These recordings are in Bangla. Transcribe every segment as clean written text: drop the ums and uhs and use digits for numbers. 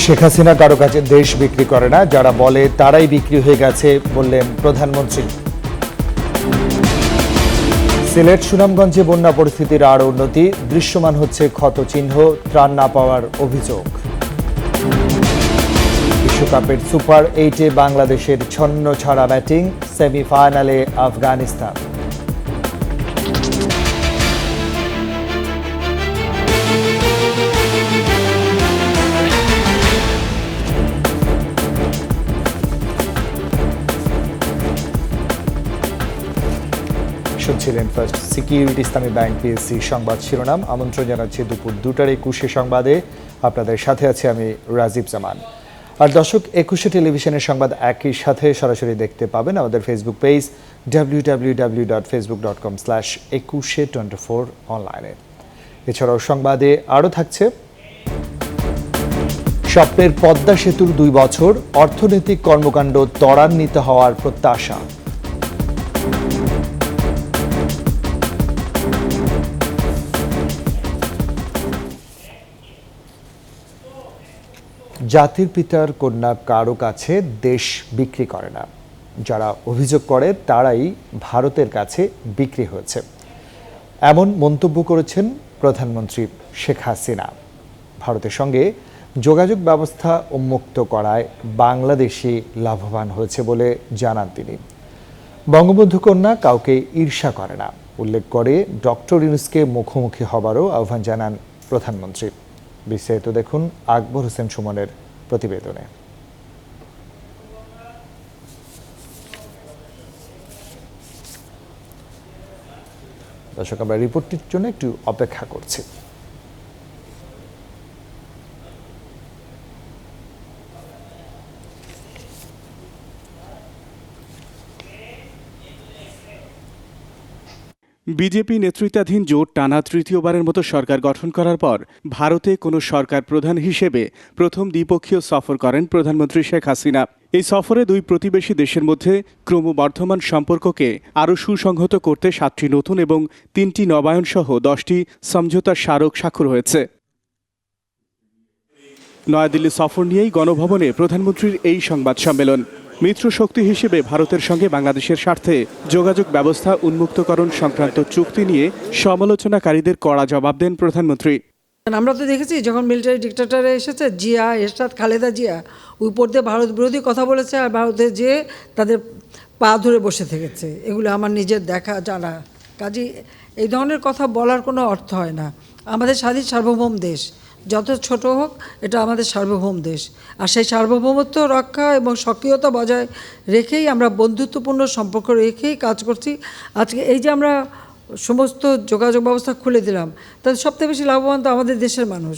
শেখ হাসিনা কারো কাছে দেশ বিক্রি করে না, যারা বলে তারাই বিক্রি হয়ে গেছে বললেন প্রধানমন্ত্রী। সিলেট সুনামগঞ্জে বন্যা পরিস্থিতির আরও উন্নতি, দৃশ্যমান হচ্ছে ক্ষতচিহ্ন, ত্রাণ না পাওয়ার অভিযোগ। বিশ্বকাপের সুপার 8-এ বাংলাদেশের ছন্ন ছাড়া ব্যাটিং, সেমিফাইনালে আফগানিস্তান। শুনছিলেন ফার্স্ট সিকিউরিটি ইসলামী ব্যাংক পিএসসি সংবাদ শিরোনাম। আমন্ত্রণ জানাচ্ছি দুপুর 2টার 21 সংবাদে। আপনাদের সাথে আছি আমি রাজীব জামান। আর দর্শক, 21 টেলিভিশনের সংবাদ একই সাথে সরাসরি দেখতে পাবেন আমাদের ফেসবুক পেজ www.facebook.com/2124 অনলাইনে। এছাড়াও সংবাদে আরও থাকছে স্বপ্নের পদ্মা সেতুর 2 বছর, অর্থনৈতিক কর্মকাণ্ড ত্বরান্বিত হওয়ার প্রত্যাশা। জাতির পিতার কন্যা কারো কাছে দেশ বিক্রি করে না, যারা অভিযোগ করে তারাই ভারতের কাছে বিক্রি হয়েছে, এমন মন্তব্য করেছেন প্রধানমন্ত্রী শেখ হাসিনা। ভারতের সঙ্গে যোগাযোগ ব্যবস্থা উন্মুক্ত করায় বাংলাদেশি লাভবান হয়েছে বলে জানান তিনি। বঙ্গবন্ধু কন্যা কাউকে ঈর্ষা করে না উল্লেখ করে ডক্টর ইউনূসকে মুখোমুখি হবারও আহ্বান জানান প্রধানমন্ত্রী। বিস্তারিত দেখুন আকবর হোসেন সুমনের প্রতিবেদনে। দর্শক, আমরা রিপোর্টটির জন্য একটু অপেক্ষা করছি। বিজেপি নেতৃত্বাধীন জোট টানা তৃতীয়বারের মতো সরকার গঠন করার পর ভারতে কোনো সরকার প্রধান হিসেবে প্রথম দ্বিপক্ষীয় সফর করেন প্রধানমন্ত্রী শেখ হাসিনা। এই সফরে 2 প্রতিবেশী দেশের মধ্যে ক্রমবর্ধমান সম্পর্ককে আরও সুসংহত করতে 7টি নতুন এবং 3টি নবায়ন সহ 10টি সমঝোতার স্মারক স্বাক্ষর হয়েছে। নয়াদিল্লি সফর নিয়েই গণভবনে প্রধানমন্ত্রীর এই সংবাদ সম্মেলন। মিত্রশক্তি হিসেবে ভারতের সঙ্গে বাংলাদেশের স্বার্থে যোগাযোগ ব্যবস্থা উন্মুক্তকরণ সংক্রান্ত চুক্তি নিয়ে সমালোচনাকারীদের কড়া জবাব দেন প্রধানমন্ত্রী। আমরা তো দেখেছি যখন মিলিটারি ডিক্টেটরে এসেছে জিয়া, এরশাদ, খালেদা জিয়া উপর দিয়ে ভারত বিরোধী কথা বলেছে আর ভারতে যেয়ে তাদের পা ধরে বসে থেকেছে। এগুলো আমার নিজের দেখা জানা। কাজেই এই ধরনের কথা বলার কোনো অর্থ হয় না। আমাদের স্বাধীন সার্বভৌম দেশ, যত ছোট হোক, এটা আমাদের সার্বভৌম দেশ। আর সেই সার্বভৌমত্ব রক্ষা এবং সক্রিয়তা বজায় রেখেই আমরা বন্ধুত্বপূর্ণ সম্পর্ক রেখেই কাজ করছি। আজকে এই যে আমরা সমস্ত যোগাযোগ ব্যবস্থা খুলে দিলাম, তাদের সবথেকে বেশি লাভবান তো আমাদের দেশের মানুষ।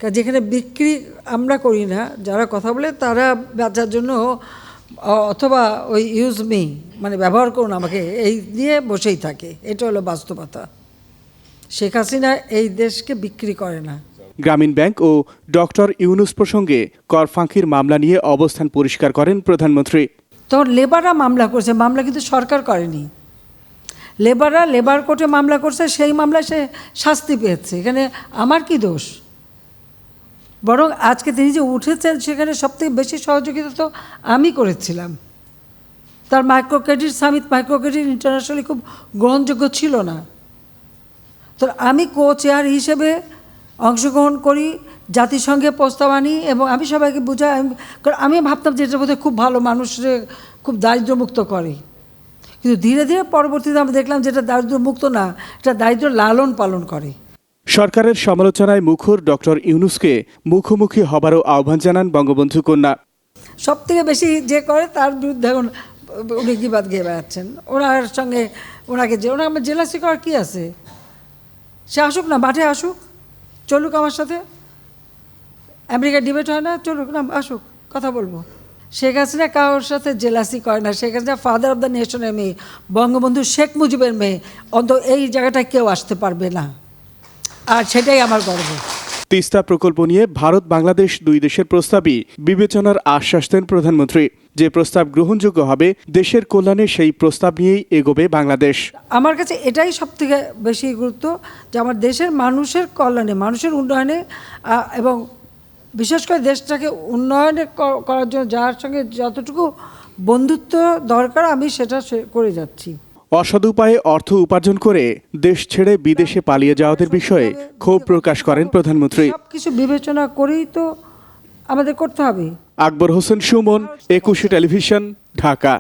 যেখানে বিক্রি আমরা করি না, যারা কথা বলে তারা বেচার জন্য অথবা ওই ইউজ মি, মানে ব্যবহার করুন আমাকে, এই নিয়ে বসেই থাকে। এটা হলো বাস্তবতা। শেখ হাসিনা এই দেশকে বিক্রি করে না। গ্রামীণ ব্যাংক ও ডক্টর ইউনূস প্রসঙ্গে কর ফাঁকির মামলা নিয়ে অবস্থান পরিষ্কার করেন প্রধানমন্ত্রী। তখন লেবাররা মামলা করছে, মামলা কিন্তু সরকার করেনি। লেবাররা লেবার কোর্টে মামলা করছে, সেই মামলায় সে শাস্তি পেয়েছে। এখানে আমার কি দোষ? বরং আজকে তিনি যে উঠেছেন সেখানে সবথেকে বেশি সহযোগিতা তো আমি করেছিলাম। তার micro credit summit, micro credit internationally খুব গ্রহণযোগ্য ছিল না। তো আমি কো চেয়ার হিসেবে অংশগ্রহণ করি, জাতিসংঘে প্রস্তাব আনি এবং আমি সবাইকে বুঝাই। কারণ আমি ভাবতাম যে এটার মধ্যে খুব ভালো, মানুষের খুব দারিদ্র্যমুক্ত করে। কিন্তু ধীরে ধীরে পরবর্তীতে আমরা দেখলাম যে এটা দারিদ্র্যমুক্ত না, এটা দারিদ্র্য লালন পালন করে। সরকারের সমালোচনায় মুখর ডক্টর ইউনূসকে মুখোমুখি হবারও আহ্বান জানান বঙ্গবন্ধু কন্যা। সব থেকে বেশি যে করে তার বিরুদ্ধে এখন উনি গিবাদ গিয়ে বেড়াচ্ছেন। ওনার সঙ্গে ওনাকে আমার জেলাসি করার কী আছে? সে আসুক না, মাঠে আসুক, চলুক আমার সাথে। আমেরিকার ডিবেট হয় না, চলুক না, আসুক, কথা বলবো। শেখ হাসিনা কারোর সাথে জেলাসি করে না। Sheikh Hasina father of the নেশনের মেয়ে, বঙ্গবন্ধু শেখ মুজিবের মেয়ে। অন্তত এই জায়গাটায় কেউ আসতে পারবে না, আর সেটাই আমার গর্ব। তিস্তা প্রকল্প নিয়ে ভারত বাংলাদেশ 2 দেশের প্রস্তাবই বিবেচনার আশ্বাস দেন প্রধানমন্ত্রী। যে প্রস্তাব গ্রহণযোগ্য হবে দেশের কল্যাণে সেই প্রস্তাব নিয়েই এগোবে বাংলাদেশ। আমার কাছে এটাই সবথেকে বেশি গুরুত্ব, যে আমার দেশের মানুষের কল্যাণে, মানুষের উন্নয়নে এবং বিশেষ করে দেশটাকে উন্নয়ন করার জন্য যার সঙ্গে যতটুকু বন্ধুত্ব দরকার আমি সেটা করে যাচ্ছি। অসৎ উপায়ে অর্থ উপার্জন করে দেশ ছেড়ে বিদেশে পালিয়ে যাওয়াদের বিষয়ে ক্ষোভ প্রকাশ করেন প্রধানমন্ত্রী। সবকিছু বিবেচনা করেই তো আমাদের করতে হবে। আকবর হোসেন সুমন, 21 টেলিভিশন, ঢাকা।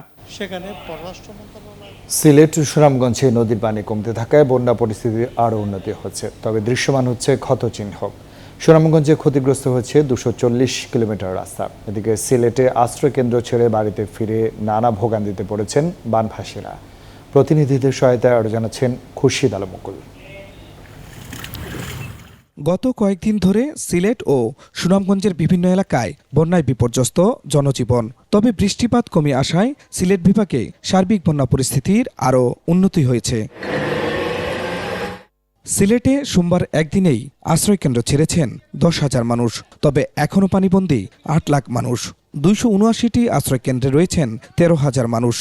সিলেট সুনামগঞ্জে নদীর পানি কমতে থাকায় বন্যা পরিস্থিতির আরও উন্নতি হচ্ছে, তবে দৃশ্যমান হচ্ছে ক্ষতচিহ্ন। সুনামগঞ্জে ক্ষতিগ্রস্ত হয়েছে 240 কিলোমিটার রাস্তা। এদিকে সিলেটে আশ্রয়কেন্দ্র ছেড়ে বাড়িতে ফিরে নানা ভোগান্তিতে পড়েছেন বানভাসীরা। প্রতিনিধিদের সহায়তায় আরও জানাচ্ছেন খুরশিদ আলম মুকুল। গত কয়েকদিন ধরে সিলেট ও সুনামগঞ্জের বিভিন্ন এলাকায় বন্যায় বিপর্যস্ত জনজীবন। তবে বৃষ্টিপাত কমে আসায় সিলেট বিভাগে সার্বিক বন্যা পরিস্থিতির আরও উন্নতি হয়েছে। সিলেটে সোমবার একদিনেই আশ্রয়কেন্দ্র ছেড়েছেন 10,000 মানুষ, তবে এখনও পানিবন্দী 8 লাখ মানুষ। 279টি আশ্রয়কেন্দ্রে রয়েছেন 13,000 মানুষ।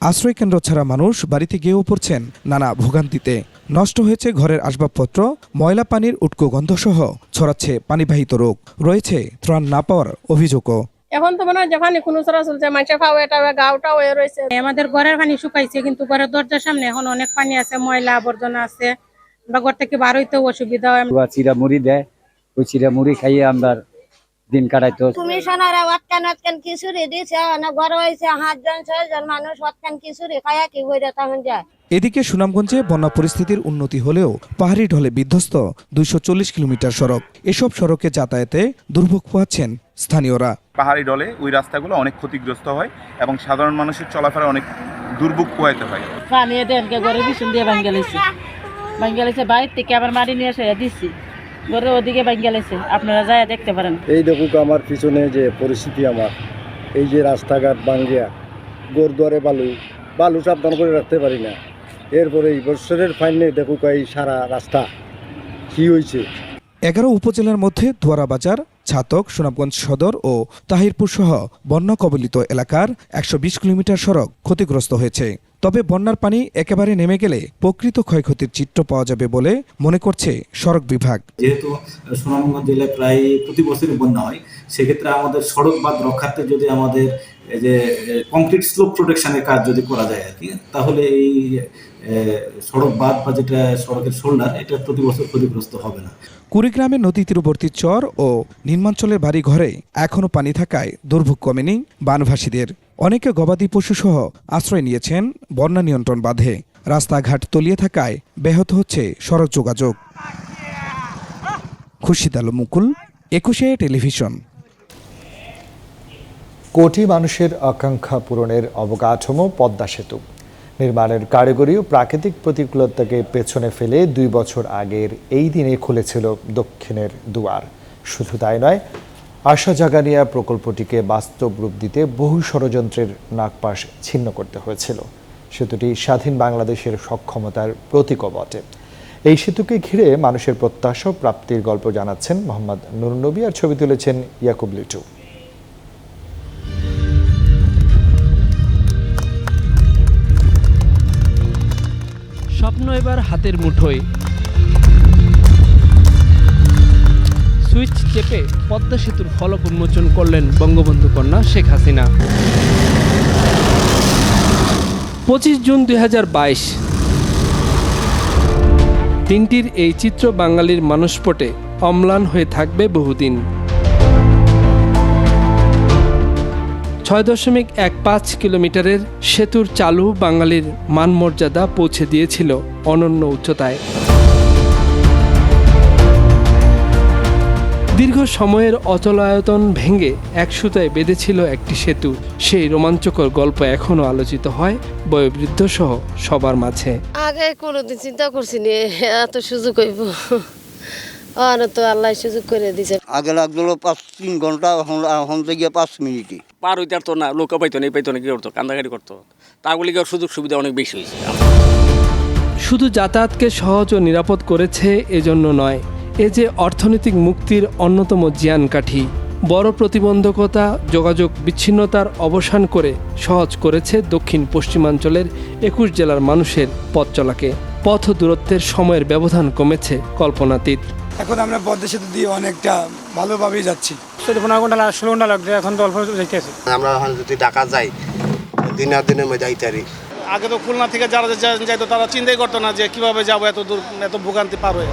আশ্রয়কেন্দ্র ছাড়া মানুষ বাড়িতে গিয়েও পড়ছেন নানা ভোগান্তিতে। নষ্ট হয়েছে ঘরের আসবাবপত্র, ময়লা পানির উটকো গন্ধসহ ছড়াচ্ছে পানিবাহিত রোগ। রয়েছে ত্রাণ না পাওয়ার অভিযোগও। এখন তো মনে হয় যে পানি কোনো চলাচল যে মানুষের পাওয়া গাওটা হয়ে রয়েছে। আমাদের ঘরের পানি শুকাইছে, কিন্তু ঘরের দরজার সামনে এখন অনেক পানি আছে, ময়লা আবর্জনা আছে। আমরা ঘর থেকে বার হইতেও অসুবিধা হয়। চিরা মুড়ি দেয়, ওই চিরা মুড়ি খাইয়ে আমরা দিন কাটাইতো। তুমি সোনারা ওয়াটকান খিচুড়ি দিছে না, ঘর হয়েছে 5-6 মানুষ ওয়াটকান খিচুড়ি খাইয়া কি বইরা তখন যায়। এদিকে সুনামগঞ্জে বন্যা পরিস্থিতির উন্নতি হলেও পাহাড়ি ঢলে বিধ্বস্ত 240 কিলোমিটার সড়ক। এসব সড়কে যাতায়াতে দুর্ভোগ পোহাচ্ছেন স্থানীয়রা। পাহাড়ি ঢলে ওই রাস্তাগুলো অনেক ক্ষতিগ্রস্ত হয় এবং সাধারণ মানুষের চলাফেরা অনেক দুর্ভোগ পোহাইতে হয়। পানি দেনকে ঘরে বিছুন দিয়ে ভাঙ্গালেছে বাইরে থেকে আবার মাটি নিয়ে এসে দিচ্ছি ঘরে ওদিকে ভাঙ্গালেছে, আপনারা যায় দেখতে পারেন। এই দেখুক আমার পিছনে যে পরিস্থিতি, আমার এই যে রাস্তাঘাট ভাঙ্গিয়া গোরদুয়ারে বালু সাবধান করে রাখতে পারি না। এরপরে এই বছরের ফাইনে দেখুক এই সারা রাস্তা কি হয়েছে। 11 উপজেলার মধ্যে ধোয়ারা বাজার, ছাতক, সুনামগঞ্জ সদর ও তাহিরপুর সহ বন্যা কবলিত এলাকার 120 কিলোমিটার সড়ক ক্ষতিগ্রস্ত হয়েছে। তবে বন্যার পানি একেবারে নেমে গেলে প্রকৃত ক্ষয়ক্ষতির চিত্র পাওয়া যাবে বলে মনে করছে সড়ক বিভাগ। যেহেতু সুনামগঞ্জ জেলায় প্রায় প্রতি বছরই বন্যা হয়, সেক্ষেত্রে আমাদের সড়ক বাঁধ রক্ষার্থে যদি আমাদের এই যে কংক্রিট স্লোপ প্রোটেকশনের কাজ যদি করা যায় আর কি, তাহলে এই সড়ক বাঁধ বা যেটা সড়কের শোল্ডার, এটা প্রতি বছর ক্ষতিগ্রস্ত হবে না। কুড়িগ্রামে নদী তীরবর্তী চর ও নিম্নাঞ্চলের বাড়ি ঘরে এখনও পানি থাকায় দুর্ভোগ কমেনি বানভাসীদের। অনেকে গবাদি পশু সহ আশ্রয় নিয়েছেন বন্যা নিয়ন্ত্রণ বাঁধে। রাস্তাঘাট তলিয়ে থাকায় ব্যাহত হচ্ছে সড়ক যোগাযোগ। খুরশিদ আলম মুকুল, 21 টেলিভিশন। কোটি মানুষের আকাঙ্ক্ষা পূরণের অবকাঠামো পদ্মা সেতু নির্মাণের কারিগরি ও প্রাকৃতিক প্রতিকূলতাকে পেছনে ফেলে 2 বছর আগের এই দিনে খুলেছিল দক্ষিণের দুয়ার। শুধু তাই নয়, আশা জাগানিয়া প্রকল্পটিকে বাস্তব রূপ দিতে বহু ষড়যন্ত্রের নাগপাশ ছিন্ন করতে হয়েছিল। সেতুটি স্বাধীন বাংলাদেশের সক্ষমতার প্রতীকও বটে। এই সেতুকে ঘিরে মানুষের প্রত্যাশা প্রাপ্তির গল্প জানাচ্ছেন মোহাম্মদ নুরুন নবী, আর ছবি তুলেছেন ইয়াকুব লিটু। স্বপ্ন এবার হাতের মুঠোয়। সুইচ চেপে পদ্মা সেতুর ফলক উন্মোচন করলেন বঙ্গবন্ধু কন্যা শেখ হাসিনা। 25 জুন 2022। দিনটির এই চিত্র বাঙালির মানসপটে অম্লান হয়ে থাকবে বহুদিন। 6.15 কিলোমিটারের সেতুর চালু বাঙালির মানমর্যাদা পৌঁছে দিয়েছিল অনন্য উচ্চতায়। দীর্ঘ সময়ের অচলায়তন ভেঙে এক সুতায় বেঁধেছিল একটি সেতু। সেই রোমাঞ্চকর গল্প এখনো আলোচিত হয় বয়োবৃদ্ধ সহ সবার মাঝে। আগে কোনোদিন চিন্তা করছি নি এত সুযোগ হইব, তো আল্লাহ সুযোগ করে দিছে। আগে লাগলো 3 ঘন্টা, এখন থেকে 5 মিনিটে পার হইতে পারতো না, লোক পাইতো না, কি করতো, কান্দাকাটি করতো। তাগুলি সুযোগ সুবিধা অনেক বেশি হয়েছে। শুধু যাতায়াতকে সহজ ও নিরাপদ করেছে এজন্য নয়, এ যে অর্থনৈতিক মুক্তির অন্যতম জিয়ানকাঠি। বড় প্রতিবন্ধকতা, যোগাযোগ বিচ্ছিন্নতার অবসান করে সহজ করেছে দক্ষিণ পশ্চিমাঞ্চলের 21 জেলার মানুষের পথ চলাকে। পথ দূরত্বের সময়ের ব্যবধান কমেছে কল্পনাতীত। এখন আমরা পদ্মা সেতু দিয়ে অনেকটা ভালোভাবেই যাচ্ছি। 15 ঘন্টা 16 ঘন্টা লাগবে, এখন তো অল্প যাইতেছে। আমরা এখন যদি ঢাকা যাই দিনের মধ্যে যাইতে পারি। আগে তো খুলনা থেকে যারা যাইতো তারা চিন্তাই করতো না যে কিভাবে যাবো এত দূর, এত ভোগান্তি পার হয়ে।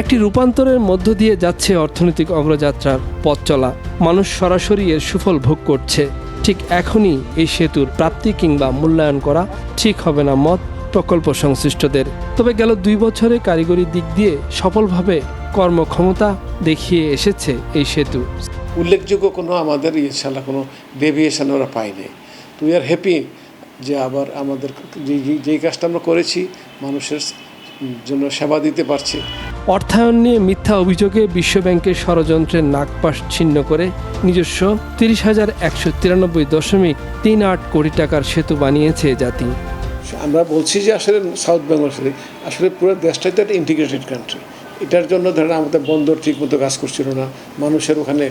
একটি রূপান্তরের মধ্য দিয়ে যাচ্ছে অর্থনৈতিক অগ্রযাত্রার পথ চলা। মানুষ সরাসরি এর সুফল ভোগ করছে। ঠিক এখনই এই সেতুর প্রাপ্তি কিংবা মূল্যায়ন করা ঠিক হবে না মত প্রকল্প সংশ্লিষ্টদের। তবে গেল 2 বছরে কারিগরি দিক দিয়ে সফলভাবে কর্মক্ষমতা দেখিয়ে এসেছে এই সেতু। উল্লেখযোগ্য কোনো আমাদের ইনশাআল্লাহ কোনো ডেভিয়েশন ওরা পায়নি। তো উই আর হ্যাপি যে আবার আমাদের যেই কাজটা আমরা করেছি মানুষের জন্য সেবা দিতে পারছি। অর্থায়ন নিয়ে মিথ্যা অভিযোগে বিশ্বব্যাংকের ষড়যন্ত্রের নাগপাশ ছিন্ন করে নিজস্ব 30,193.38 কোটি টাকার সেতু বানিয়েছে জাতি। আমরা বলছি যে আসলে সাউথ বেঙ্গল আসলে পুরো দেশটাই তো একটা ইন্টিগ্রেটেড কান্ট্রি। এটার জন্য ধরেন আমাদের বন্দর ঠিকমতো কাজ করছিল না, মানুষের ওখানে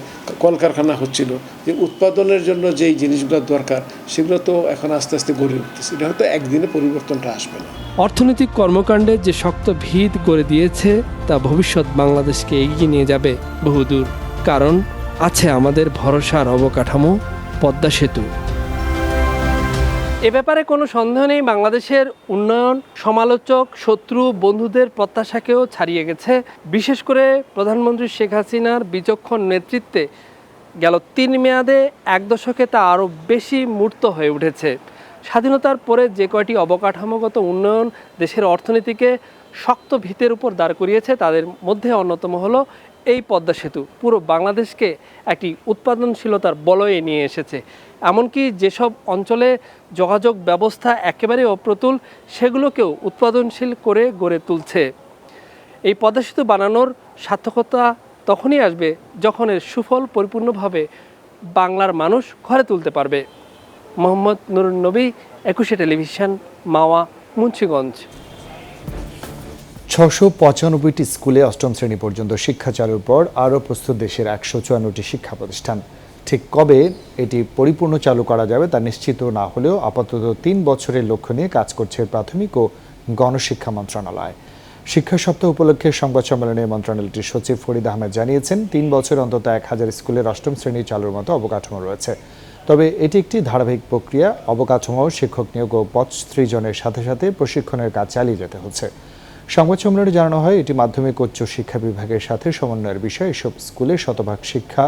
কলকারখানা হচ্ছিল, যে উৎপাদনের জন্য যেই জিনিসগুলো দরকার সেগুলো তো এখন আস্তে আস্তে গড়ে উঠতেছে। এটা হয়তো একদিনে পরিবর্তনটা আসবে না। অর্থনৈতিক কর্মকাণ্ডে যে শক্ত ভিত গড়ে দিয়েছে তা ভবিষ্যৎ বাংলাদেশকে এগিয়ে নিয়ে যাবে বহুদূর। কারণ আছে আমাদের ভরসার অবকাঠামো পদ্মা সেতু। এ ব্যাপারে কোনো সন্দেহ নেই, বাংলাদেশের উন্নয়ন সমালোচক, শত্রু, বন্ধুদের প্রত্যাশাকেও ছাড়িয়ে গেছে। বিশেষ করে প্রধানমন্ত্রী শেখ হাসিনার বিচক্ষণ নেতৃত্বে গেল 3 মেয়াদে 1 দশকে তা আরও বেশি মূর্ত হয়ে উঠেছে। স্বাধীনতার পরে যে কয়টি অবকাঠামোগত উন্নয়ন দেশের অর্থনীতিকে শক্ত ভিতের উপর দাঁড় করিয়েছে তাদের মধ্যে অন্যতম হলো এই পদ্মা সেতু। পুরো বাংলাদেশকে একটি উৎপাদনশীলতার বলয়ে নিয়ে এসেছে। এমনকি যেসব অঞ্চলে যোগাযোগ ব্যবস্থা একেবারে অপ্রতুল সেগুলোকেও উৎপাদনশীল করে গড়ে তুলছে। এই পদ্মা সেতু বানানোর সার্থকতা তখনই আসবে যখন এর সুফল পরিপূর্ণভাবে বাংলার মানুষ ঘরে তুলতে পারবে। মোহাম্মদ নুরুন নবী, 21 টেলিভিশন, মাওয়া, মুন্সিগঞ্জ। 695টি স্কুলে 8ম শ্রেণী পর্যন্ত শিক্ষা চালুর পর আরও প্রস্তুত দেশের 154টি শিক্ষা প্রতিষ্ঠান। ঠিক কবে এটি পরিপূর্ণ চালু করা যাবে তা নিশ্চিত না হলেও আপাতত 3 বছরের লক্ষ্য নিয়ে কাজ করছে প্রাথমিক ও গণশিক্ষা মন্ত্রণালয়। শিক্ষা সপ্তাহ উপলক্ষে সংবাদ সম্মেলনে মন্ত্রণালয়টির সচিব ফরিদ আহমেদ জানিয়েছেন, 3 বছরে অন্তত 1000 স্কুলের 8ম শ্রেণী চালুর মতো অবকাঠামো রয়েছে। তবে এটি একটি ধারাবাহিক প্রক্রিয়া। অবকাঠামো, শিক্ষক নিয়োগ ও পদ সৃজনের সাথে সাথে প্রশিক্ষণের কাজ চালিয়ে যেতে হচ্ছে। সংবাদ সম্মেলনে জানানো হয়, এটি মাধ্যমিক উচ্চ শিক্ষা বিভাগের সাথে সমন্বয়ের বিষয়। এসব স্কুলে শতভাগ শিক্ষা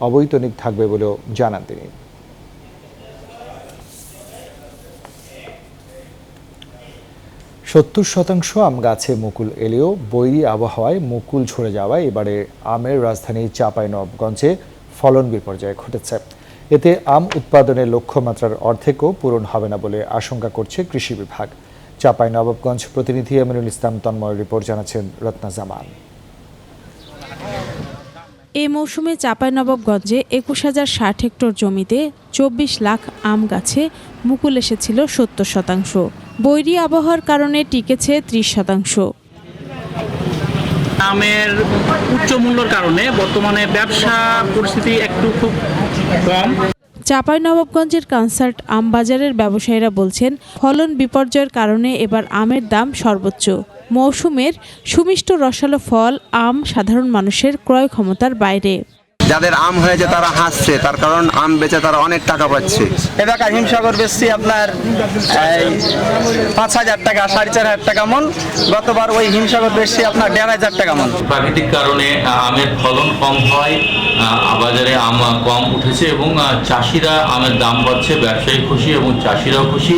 অবৈতনিক থাকবে বলেও জানান তিনি। 70% আম গাছে মুকুল এলেও বৈরী আবহাওয়ায় মুকুল ঝরে যাওয়ায় এবারে আমের রাজধানী চাঁপাইনবাবগঞ্জে ফলন বিপর্যয় ঘটেছে। এতে আম উৎপাদনের লক্ষ্যমাত্রার অর্ধেকও পূরণ হবে না বলে আশঙ্কা করছে কৃষি বিভাগ। চাঁপাইনবাবগঞ্জ প্রতিনিধি আমিনুল ইসলাম তন্ময় রিপোর্ট জানাচ্ছেন রত্না জামান। এই মৌসুমে চাঁপাইনবাবগঞ্জে 21,060 হেক্টর জমিতে 24 লাখ আম গাছে মুকুল এসেছিল 70%। বৈরী আবহাওয়ার কারণে টিকেছে 30%। আমের উচ্চ মূল্যের কারণে বর্তমানে ব্যবসা পরিস্থিতি একটু খুব কম। চাঁপাইনবাবগঞ্জের কনসার্ট আম বাজারের ব্যবসায়ীরা বলছেন, ফলন বিপর্যয়ের কারণে এবার আমের দাম সর্বোচ্চ। মৌসুমের সুমিষ্ট রসালো ফল আম সাধারণ মানুষের ক্রয় ক্ষমতার বাইরে। যাদের আম হয়েছে তারা হাসছে, তার কারণ আম বেচে তারা অনেক টাকা পাচ্ছে। এবার হিমসাগর বেচছি আপনার 5,000 টাকা, 4,500 টাকা মন। গতবার ওই হিমসাগর বেচছি আপনার 1,500 টাকা মন। প্রাকৃতিক কারণে আমের ফলন কম হয়, বাজারে আম কম উঠেছে এবং চাষিরা আমের দাম পাচ্ছে, ব্যবসায়ী খুশি এবং চাষিরাও খুশি।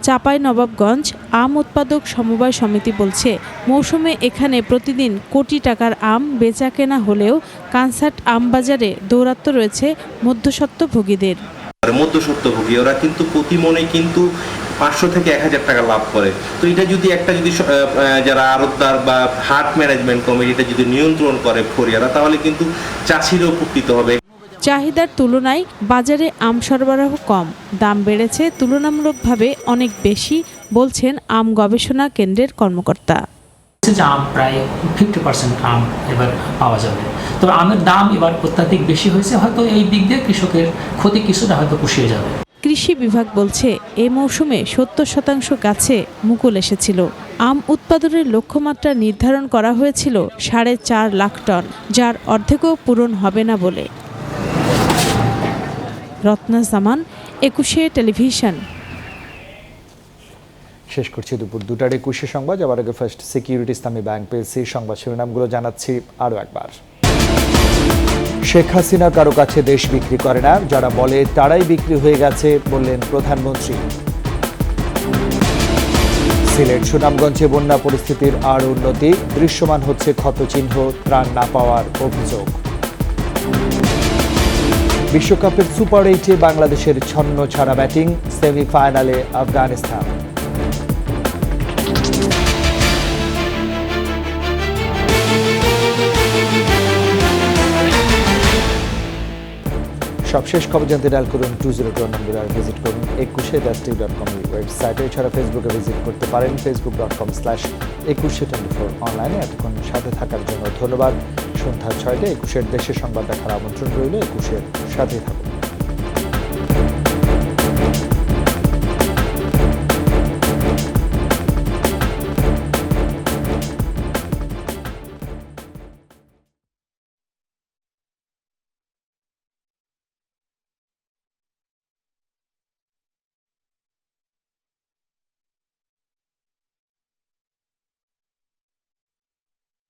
চাঁপাইনবাবগঞ্জ আম উৎপাদক সমবায় সমিতি বলছে, মৌসুমে এখানে প্রতিদিন কোটি টাকার আম বেচা কেনা হলেও কনসার্ট আম বাজারে দৌরাত্ম্য রয়েছে মধ্যস্বত্বভোগীদের। মধ্যস্বত্বভোগী ওরা কিন্তু প্রতি মনে কিন্তু 500 থেকে 1,000 টাকা লাভ করে। তো এটা যদি যারা আড়তদার বা হাট ম্যানেজমেন্ট কমিটিটা যদি নিয়ন্ত্রণ করে ফরিয়ারা, তাহলে কিন্তু চাষিরও উপকৃত হবে। চাহিদার তুলনায় বাজারে আম সরবরাহ কম, দাম বেড়েছে তুলনামূলকভাবে অনেক বেশি, বলছেন আম গবেষণা কেন্দ্রের কর্মকর্তা। আম প্রায় 50% আম এবার পাওয়া যাবে, তবে আমের দাম এবার অত্যাধিক বেশি হয়েছে, হয়তো এই দিক দিয়ে কৃষকের ক্ষতি কিছুটা হয়তো পুষিয়ে যাবে। কৃষি বিভাগ বলছে, এই মৌসুমে 70% গাছে মুকুল এসেছিল। আম উৎপাদনের লক্ষ্যমাত্রা নির্ধারণ করা হয়েছিল 4.5 লাখ টন, যার অর্ধেকও পূরণ হবে না বলে। রত্না জামান, 21 টেলিভিশন। শেষ করছি দুপুর 2টার 21 সংবাদ। যাবার আগে ফার্স্ট সিকিউরিটি ইসলামী ব্যাংক পেয়েছি সংবাদ শিরোনামগুলো জানাচ্ছি আরও একবার। শেখ হাসিনা কারো কাছে দেশ বিক্রি করে না, যারা বলে তারাই বিক্রি হয়ে গেছে বললেন প্রধানমন্ত্রী। সিলেট সুনামগঞ্জে বন্যা পরিস্থিতির আরও উন্নতি, দৃশ্যমান হচ্ছে ক্ষতচিহ্ন, ত্রাণ না পাওয়ার অভিযোগ। বিশ্বকাপের সুপার 8-এ বাংলাদেশের ছন্ন ছাড়া ব্যাটিং, সেমিফাইনালে আফগানিস্তান। সবশেষ খবর জানতে ডায়াল করুন 202 নম্বরে, আর ভিজিট করুন 21.com ওয়েবসাইটে। এছাড়া ফেসবুকে ভিজিট করতে পারেন facebook.com/2124 অনলাইনে। এতক্ষণ সাথে থাকার জন্য ধন্যবাদ। সন্ধ্যা 6টায় 21 দেশের সংবাদ দেখার আমন্ত্রণ রইল। 21 সাথেই থাকুন।